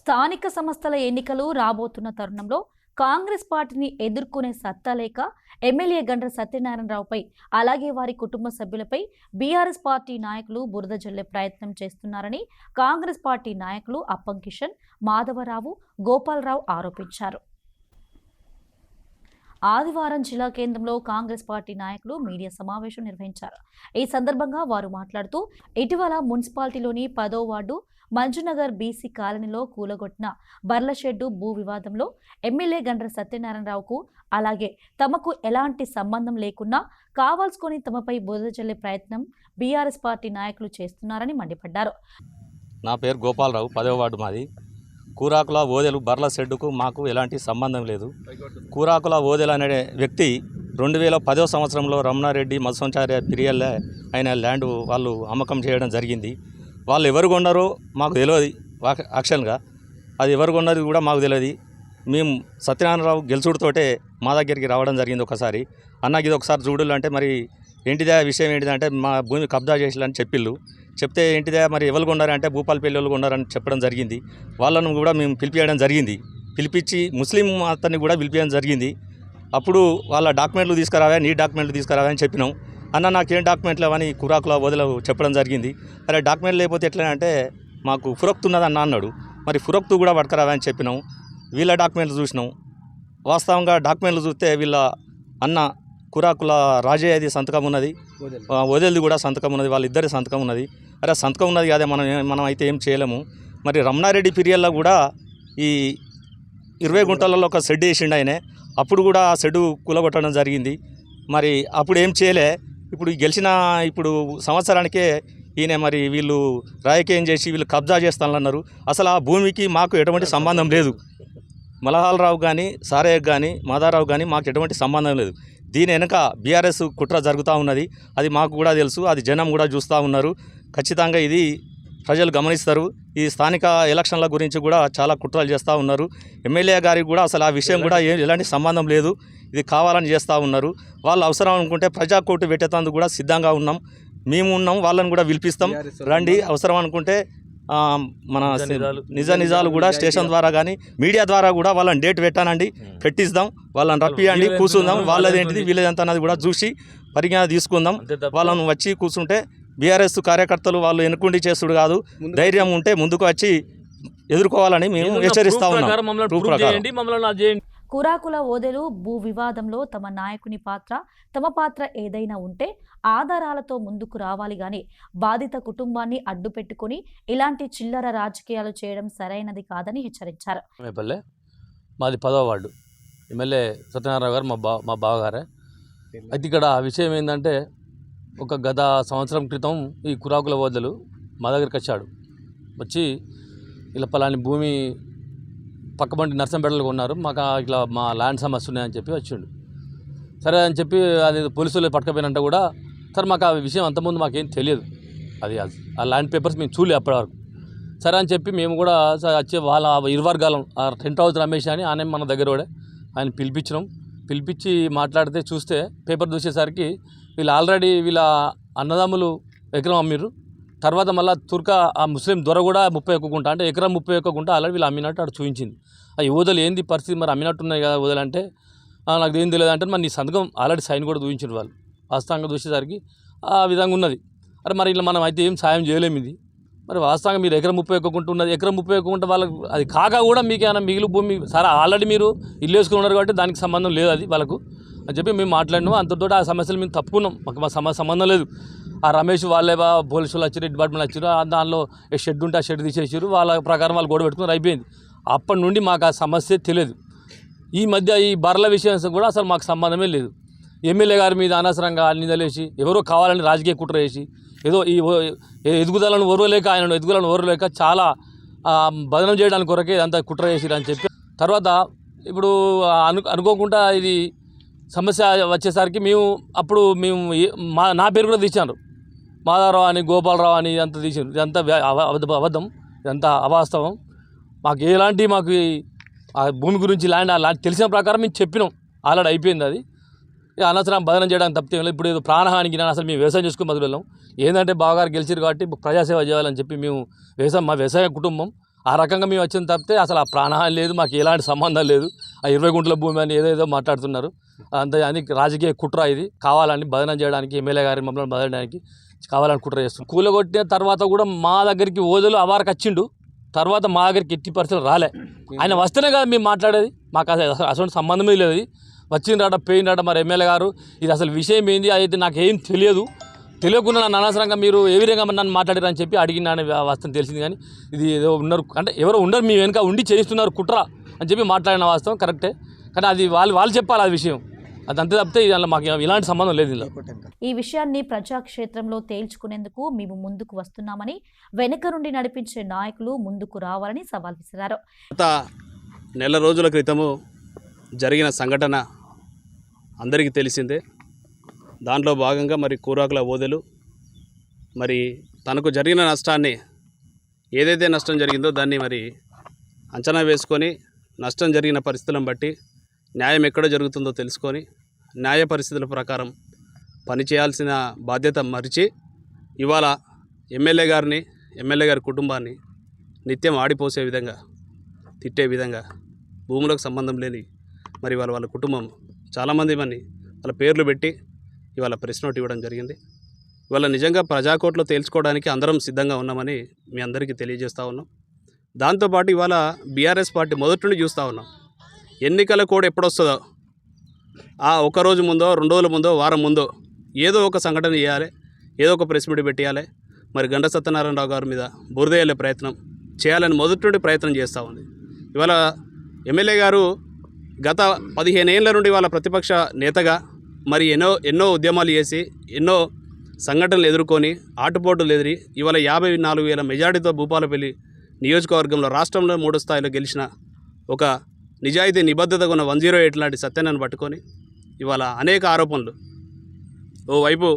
స్థానిక సంస్థల ఎన్నికలు రాబోతున్న తరుణంలో కాంగ్రెస్ పార్టీని ఎదుర్కొనే సత్తా లేక ఎమ్మెల్యే గండ్ర సత్యనారాయణరావుపై అలాగే వారి కుటుంబ సభ్యులపై బీఆర్ఎస్ పార్టీ నాయకులు బురద జల్లే ప్రయత్నం చేస్తున్నారని కాంగ్రెస్ పార్టీ నాయకులు అప్పం కిషన్, మాధవరావు, గోపాలరావు ఆరోపించారు. ఆదివారం జిల్లా కేంద్రంలో కాంగ్రెస్ పార్టీ నాయకులు మీడియా సమావేశం నిర్వహించారు. ఈ సందర్భంగా వారు మాట్లాడుతూ ఇటీవల మున్సిపాలిటీలోని 10వ వార్డు మంజునగర్ బీసీ కాలనీలో కూలగొట్టిన బర్ల షెడ్డు భూ వివాదంలో ఎమ్మెల్యే గండ్ర సత్యనారాయణరావుకు అలాగే తమకు ఎలాంటి సంబంధం లేకున్నా కావాల్సుకొని తమపై బురద జల్లే ప్రయత్నం బీఆర్ఎస్ పార్టీ నాయకులు చేస్తున్నారని మండిపడ్డారు. నా పేరు గోపాలరావు, 10వ వార్డు మాది. కూరాకుల ఓదెలు బర్ల షెడ్డుకు మాకు ఎలాంటి సంబంధం లేదు. కూరాకుల ఓదెలు అనే వ్యక్తి 2010వ సంవత్సరంలో రమణారెడ్డి మత్స్యంచార్య పిరియల్లో ఆయన ల్యాండ్ వాళ్ళు అమ్మకం చేయడం జరిగింది. వాళ్ళు ఎవరు కొన్నారో మాకు తెలియదు. యాక్చువల్గా అది ఎవరు కొన్నది కూడా మాకు తెలియదు. మేము సత్యనారాయణరావు గెలుచుడితోటే మా దగ్గరికి రావడం జరిగింది. ఒకసారి అన్నకి ఇది ఒకసారి చూడాలి అంటే, మరి ఏంటిదే విషయం ఏంటిదంటే మా భూమి కబ్జా చేయాలని చెప్పిళ్ళు. చెప్తే ఏంటిదే మరి ఎవరు కొన్నారంటే భూపాలపల్లి వాళ్ళు కొన్నారని చెప్పడం జరిగింది. వాళ్ళను కూడా మేము పిలిపించడం జరిగింది. పిలిపించి ముస్లిం అతన్ని కూడా పిలిపించడం జరిగింది. అప్పుడు వాళ్ళ డాక్యుమెంట్లు తీసుకురావా, నీ డాక్యుమెంట్లు తీసుకురావా అని చెప్పినాం. అన్న నాకేం డాక్యుమెంట్లు అని కూరాకుల వదిలి చెప్పడం జరిగింది. అరే డాక్యుమెంట్ లేకపోతే ఎట్లా అంటే మాకు ఫురక్తు ఉన్నదన్న అన్నాడు. మరి ఫురక్తు కూడా పట్టుకురావా అని చెప్పినాం. వీళ్ళ డాక్యుమెంట్లు చూసినాం. వాస్తవంగా డాక్యుమెంట్లు చూస్తే వీళ్ళ అన్న కూరాకుల రాజయ్యది సంతకం ఉన్నది, వదిలిది కూడా సంతకం ఉన్నది, వాళ్ళిద్దరి సంతకం ఉన్నది. అరే సంతకం ఉన్నది కాదే, మనం అయితే ఏం చేయలేము. మరి రమణారెడ్డి పీరియడ్లో కూడా ఈ 20 గుంటలలో ఒక షెడ్ వేసిండు ఆయన. అప్పుడు కూడా ఆ షెడ్ కూలగొట్టడం జరిగింది. మరి అప్పుడు ఏం చేయలే. ఇప్పుడు గెలిచిన సంవత్సరానికే ఈయన మరి వీళ్ళు రాజకీయం చేసి వీళ్ళు కబ్జా చేస్తానన్నారు. అసలు ఆ భూమికి మాకు ఎటువంటి సంబంధం లేదు. మలహాలరావు కానీ, సారయ్య కానీ, మాధారావు కానీ మాకు ఎటువంటి సంబంధం లేదు. దీని వెనుక బీఆర్ఎస్ కుట్ర జరుగుతూ ఉన్నది. అది మాకు కూడా తెలుసు, అది జనం కూడా చూస్తూ ఉన్నారు. ఖచ్చితంగా ఇది ప్రజలు గమనిస్తారు. ఈ స్థానిక ఎలక్షన్ల గురించి కూడా చాలా కుట్రలు చేస్తూ ఉన్నారు. ఎమ్మెల్యే గారికి కూడా అసలు ఆ విషయం కూడా ఎలాంటి సంబంధం లేదు. ఇది కావాలని చేస్తూ ఉన్నారు. వాళ్ళు అవసరం అనుకుంటే ప్రజా కోర్టు పెట్టేందుకు కూడా సిద్ధంగా ఉన్నాం. మేము ఉన్నాం, వాళ్ళని కూడా పిలిపిస్తాం. రండి, అవసరం అనుకుంటే మన నిజాలు కూడా స్టేషన్ ద్వారా కానీ మీడియా ద్వారా కూడా వాళ్ళని డేట్ పెట్టానండి, పెట్టిస్తాం. వాళ్ళని రప్పియండి, కూర్చుందాం. వాళ్ళదేంటిది వీళ్ళదంతా అన్నది కూడా చూసి పరిజ్ఞానం తీసుకుందాం. వాళ్ళను వచ్చి కూర్చుంటే బీఆర్ఎస్ కార్యకర్తలు వాళ్ళు ఎన్నుకుండి చేస్తుడు కాదు, ధైర్యం ఉంటే ముందుకు వచ్చి ఎదుర్కోవాలని మేము హెచ్చరిస్తా ఉన్నాం. కూరాకుల ఓదెలు భూ వివాదంలో తమ పాత్ర ఏదైనా ఉంటే ఆధారాలతో ముందుకు రావాలి గాని బాధిత కుటుంబాన్ని అడ్డు పెట్టుకుని ఇలాంటి చిల్లర రాజకీయాలు చేయడం సరైనది కాదని హెచ్చరించారు. మాది 10వ వార్డు, ఎమ్మెల్యే సత్యనారాయణ గారు మా బావగారే. అయితే ఇక్కడ విషయం ఏంటంటే, ఒక గత సంవత్సరం క్రితం ఈ కూరాకుల ఓదెలు మా దగ్గరికి వచ్చి ఇలా పలాని భూమి పక్కబంటి నర్సంపేటలో ఉన్నారు, మాకు ఇట్లా మా ల్యాండ్ సమస్య ఉన్నాయని చెప్పి వచ్చిండు. సరే అని చెప్పి అది పోలీసులు పట్టుకపోయినంటే కూడా, సార్ మాకు ఆ విషయం అంతకుముందు మాకేం తెలియదు, అది ఆ ల్యాండ్ పేపర్స్ మేము చూడలేదు అప్పటివరకు. సరే అని చెప్పి మేము కూడా వచ్చి వాళ్ళ ఇరువర్గాలం టెంట్ హౌస్ రమేష్ అని ఆయన మన దగ్గర కూడా ఆయన పిలిపించి మాట్లాడితే చూస్తే పేపర్ చూసేసరికి వీళ్ళు ఆల్రెడీ వీళ్ళ అన్నదమ్ములు ఎకరం అమ్మిర్రు. తర్వాత మళ్ళీ ఆ ముస్లిం దొర కూడా 31 గుంట, అంటే ఎకరం 31 గుంట ఆల్రెడీ వీళ్ళు అమ్మినట్టు అక్కడ చూపించింది. ఆ ఓదలు ఏంది పరిస్థితి, మరి అమ్మినట్టున్నాయి కదా ఓదలు అంటే, నాకు ఏం తెలియదు అంటే, మరి నీ సంతకం ఆల్రెడీ సైన్ కూడా చూపించారు వాళ్ళు. వాస్తవంగా చూసేసరికి ఆ విధంగా ఉన్నది. అరే మరి ఇలా మనం అయితే ఏం సాయం చేయలేము. ఇది మరి వాస్తవంగా మీరు ఎకరం 31 గుంట ఉన్నది, ఎకరం 31 గుంట వాళ్ళకు అది కాక కూడా మీకు ఏమైనా మిగిలి భూమి సరే ఆల్రెడీ మీరు ఇల్లు వేసుకుని ఉన్నారు కాబట్టి దానికి సంబంధం లేదు అది వాళ్ళకు అని చెప్పి మేము మాట్లాడినాము. అంతతో ఆ సమస్యలు మేము తప్పుకున్నాం, మాకు సంబంధం లేదు. ఆ రమేష్ వాళ్ళే పోలీసులు వచ్చారు, డిపార్ట్మెంట్ వచ్చారు, దానిలో షెడ్ ఉంటే ఆ షెడ్ తీసేసారు, వాళ్ళ ప్రకారం వాళ్ళు గొడవ పెట్టుకుని అయిపోయింది. అప్పటి నుండి మాకు ఆ సమస్య తెలియదు. ఈ మధ్య ఈ బర్ల విషయం కూడా అసలు మాకు సంబంధమే లేదు. ఎమ్మెల్యే గారి మీద అనవసరంగా నిందలేసి ఎవరో కావాలని రాజకీయ కుట్ర చేసి ఏదో ఈ ఎదుగుదలను ఓర్వలేక చాలా బదనం చేయడానికి కొరకే అంత కుట్ర చేసిరు అని చెప్పి, తర్వాత ఇప్పుడు అనుకోకుండా ఇది సమస్య వచ్చేసరికి నా పేరు కూడా తీశారు, మాధవరావు అని, గోపాలరావు అని ఇదంతా తీసారు. ఇదంతా అబద్ధం, ఇదంతా అవాస్తవం. మాకు ఆ భూమి గురించి ల్యాండ్ తెలిసిన ప్రకారం మేము చెప్పినాం, ఆల్రెడీ అయిపోయింది. అది అనవసరం బదనం చేయడానికి తప్పితే ఇప్పుడు ఏదో ప్రాణహానికి అసలు మేము వ్యవసాయం చేసుకుని బతుకు వెళ్ళాం. ఏంటంటే బావగారు గెలిచారు కాబట్టి ప్రజాసేవ చేయాలని చెప్పి మేము మా వ్యవసాయ కుటుంబం ఆ రకంగా మేము వచ్చిన తప్పితే అసలు ఆ ప్రాణహాని లేదు, మాకు ఎలాంటి సంబంధం లేదు. ఆ 20 గుంటల భూమి అని ఏదేదో మాట్లాడుతున్నారు. అని రాజకీయ కుట్ర ఇది, కావాలని బదనం చేయడానికి, ఎమ్మెల్యే గారి మమ్మల్ని బదలడానికి కావాలని కుట్ర చేస్తుంది. కూలగొట్టిన తర్వాత కూడా మా దగ్గరికి ఓదలు అవారికి వచ్చిండు, తర్వాత మా దగ్గరికి ఎట్టి పరిస్థితులు రాలే. ఆయన వస్తేనే కదా మేము మాట్లాడేది, మాకు అసలు సంబంధమే లేదు. వచ్చిండ్రాట పోయిండ్రాట, మరి ఎమ్మెల్యే గారు ఇది అసలు విషయం ఏంది అయితే నాకు ఏం తెలియకుండా నన్ను అనవసరంగా మీరు ఏ విధంగా నన్ను మాట్లాడారని చెప్పి అడిగినాను వాస్తవం తెలిసింది. కానీ ఇది ఏదో ఉన్నారు అంటే ఎవరో ఉండరు, మీ వెనుక ఉండి చేయిస్తున్నారు కుట్ర అని చెప్పి మాట్లాడిన వాస్తవం కరెక్టే. కానీ అది వాళ్ళు చెప్పాలి ఆ విషయం, అది అంతే తప్పితే ఇలా మాకు ఇలాంటి సంబంధం లేదు. ఇలా ఈ విషయాన్ని ప్రజాక్షేత్రంలో తేల్చుకునేందుకు మేము ముందుకు వస్తున్నామని, వెనుక నుండి నడిపించే నాయకులు ముందుకు రావాలని సవాల్ విసిరారు. గత నెల రోజుల క్రితము జరిగిన సంఘటన అందరికీ తెలిసిందే. దాంట్లో భాగంగా మరి కూరాకుల ఓదెలు మరి తనకు జరిగిన నష్టాన్ని, ఏదైతే నష్టం జరిగిందో దాన్ని మరి అంచనా వేసుకొని, నష్టం జరిగిన పరిస్థితులను బట్టి న్యాయం ఎక్కడ జరుగుతుందో తెలుసుకొని న్యాయ పరిస్థితుల ప్రకారం పనిచేయాల్సిన బాధ్యత మరిచి ఇవాళ ఎమ్మెల్యే గారి కుటుంబాన్ని నిత్యం ఆడిపోసే విధంగా, తిట్టే విధంగా, భూములకు సంబంధం లేని మరి వాళ్ళ కుటుంబం చాలామంది వాళ్ళ పేర్లు పెట్టి ఇవాళ ప్రెస్ నోట్ ఇవ్వడం జరిగింది. ఇవాళ నిజంగా ప్రజాకోర్టులో తేల్చుకోవడానికి అందరం సిద్ధంగా ఉన్నామని మీ అందరికీ తెలియజేస్తూ ఉన్నాం. దాంతోపాటు ఇవాళ బీఆర్ఎస్ పార్టీ మొదటి నుండి చూస్తూ ఉన్నాం, ఎన్నికల కోడ్ ఎప్పుడొస్తుందో ఆ ఒక రోజు ముందో, 2 రోజుల ముందో, వారం ముందో ఏదో ఒక సంఘటన చేయాలి, ఏదో ఒక ప్రెస్ మీట్ పెట్టేయాలి, మరి గంట సత్యనారాయణరావు గారి మీద బురద వెళ్ళే ప్రయత్నం చేయాలని మొదటి నుండి ప్రయత్నం చేస్తూ ఉంది. ఇవాళ ఎమ్మెల్యే గారు గత 15 ఏళ్ల నుండి వాళ్ళ ప్రతిపక్ష నేతగా మరి ఎన్నో ఉద్యమాలు చేసి, ఎన్నో సంఘటనలు ఎదుర్కొని, ఆటుపోటులు ఎదిరి ఇవాళ 54,000 మెజార్టీతో భూపాలపల్లి నియోజకవర్గంలో రాష్ట్రంలో 3వ స్థాయిలో గెలిచిన ఒక నిజాయితీ నిబద్ధతగా ఉన్న 108 లాంటి సత్యాన్ని పట్టుకొని ఇవాళ అనేక ఆరోపణలు, ఓవైపు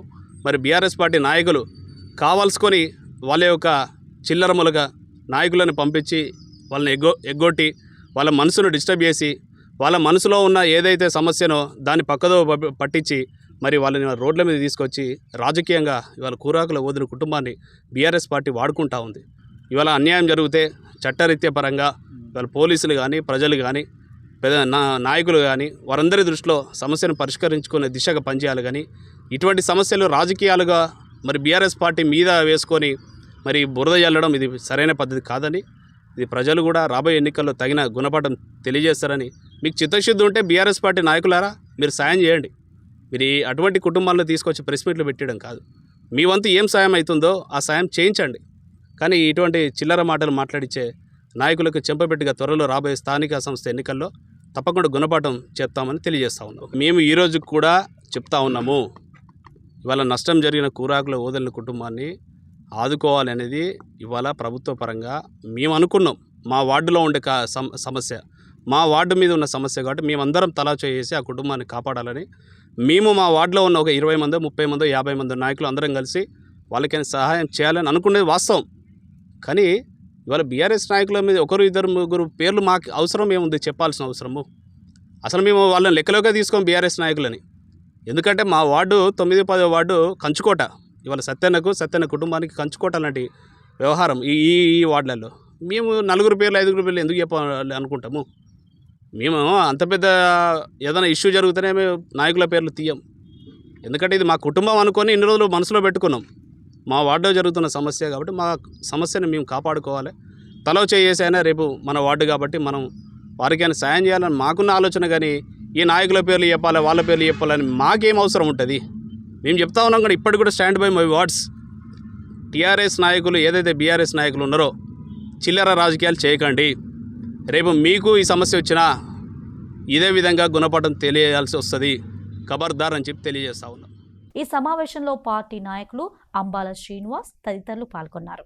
మరి బీఆర్ఎస్ పార్టీ నాయకులు కావాల్సుకొని వాళ్ళ యొక్క చిల్లరములుగా నాయకులను పంపించి వాళ్ళని ఎగ్గొట్టి వాళ్ళ మనసును డిస్టర్బ్ చేసి, వాళ్ళ మనసులో ఉన్న ఏదైతే సమస్యనో దాన్ని పక్కదో పట్టించి మరి వాళ్ళని రోడ్ల మీద తీసుకొచ్చి రాజకీయంగా ఇవాళ కూరాకుల ఓదిన కుటుంబాన్ని బీఆర్ఎస్ పార్టీ వాడుకుంటా ఉంది. ఇవాళ అన్యాయం జరిగితే చట్టరీత్యా పరంగా ఇవాళ పోలీసులు కానీ, ప్రజలు కానీ, నాయకులు కానీ వారందరి దృష్టిలో సమస్యను పరిష్కరించుకునే దిశగా పనిచేయాలి. కానీ ఇటువంటి సమస్యలు రాజకీయాలుగా మరి బీఆర్ఎస్ పార్టీ మీద వేసుకొని మరి బురద జల్లడం ఇది సరైన పద్ధతి కాదని, ఇది ప్రజలు కూడా రాబోయే ఎన్నికల్లో తగిన గుణపాఠం తెలియజేస్తారని, మీకు చిత్తశుద్ధి ఉంటే బీఆర్ఎస్ పార్టీ నాయకులారా మీరు సాయం చేయండి. మీరు అటువంటి కుటుంబాలను తీసుకొచ్చి ప్రెస్ మీట్లు పెట్టడం కాదు, మీ వంతు ఏం సాయం అవుతుందో ఆ సాయం చేయించండి. కానీ ఇటువంటి చిల్లర మాటలు మాట్లాడించే నాయకులకు చెంపబెట్టిగా త్వరలో రాబోయే స్థానిక సంస్థ ఎన్నికల్లో తప్పకుండా గుణపాఠం చెప్తామని తెలియజేస్తూ ఉన్నాం. మేము ఈరోజు కూడా చెప్తా ఉన్నాము, ఇవాళ నష్టం జరిగిన కూరాకుల ఓదెల కుటుంబాన్ని ఆదుకోవాలనేది ఇవాళ ప్రభుత్వ పరంగా మేము అనుకున్నాం. మా వార్డులో ఉండే సమస్య, మా వార్డు మీద ఉన్న సమస్య కాబట్టి మేమందరం తలా చేసి ఆ కుటుంబాన్ని కాపాడాలని మేము మా వార్డులో ఉన్న ఒక 20 మందో, 30 మందో, 50 మంది నాయకులు అందరం కలిసి వాళ్ళకి సహాయం చేయాలని అనుకునేది వాస్తవం. కానీ ఇవాళ బీఆర్ఎస్ నాయకుల మీద 1, 2, 3 పేర్లు మాకు అవసరం ఏముంది చెప్పాల్సిన అవసరము? అసలు మేము వాళ్ళని లెక్కలోకే తీసుకోం బీఆర్ఎస్ నాయకులని. ఎందుకంటే మా వార్డు 9, 10 వార్డు కంచుకోట. ఇవాళ సత్యన్న కుటుంబానికి కంచుకోట లాంటి వ్యవహారం ఈ వార్డులలో. మేము 4 పేర్లు 5 పేర్లు ఎందుకు చెప్పాలి అనుకుంటాము? మేము అంత పెద్ద ఏదైనా ఇష్యూ జరిగితేనే మేము నాయకుల పేర్లు తీయం. ఎందుకంటే ఇది మా కుటుంబం అనుకొని ఇన్ని రోజులు మనసులో పెట్టుకున్నాం. మా వార్డులో జరుగుతున్న సమస్య కాబట్టి మా సమస్యను మేము కాపాడుకోవాలి. తలో చేసైనా రేపు మన వార్డు కాబట్టి మనం వారికైనా సాయం చేయాలని మాకున్న ఆలోచన. కానీ ఈ నాయకుల పేర్లు చెప్పాలి, వాళ్ళ పేర్లు చెప్పాలని మాకేం అవసరం ఉంటుంది? మేము చెప్తా ఉన్నాం కానీ ఇప్పటికి కూడా stand by my words. TRS నాయకులు ఏదైతే బీఆర్ఎస్ నాయకులు ఉన్నారో చిల్లర రాజకీయాలు చేయకండి. రేపు మీకు ఈ సమస్య వచ్చినా ఇదే విధంగా గుణపాఠం తెలియాల్సి వస్తుంది. ఖబర్దార్ అని చెప్పి తెలియజేస్తా ఉన్నాం. ఈ సమావేశంలో పార్టీ నాయకులు అంబాల శ్రీనివాస్ తదితరులు పాల్గొన్నారు.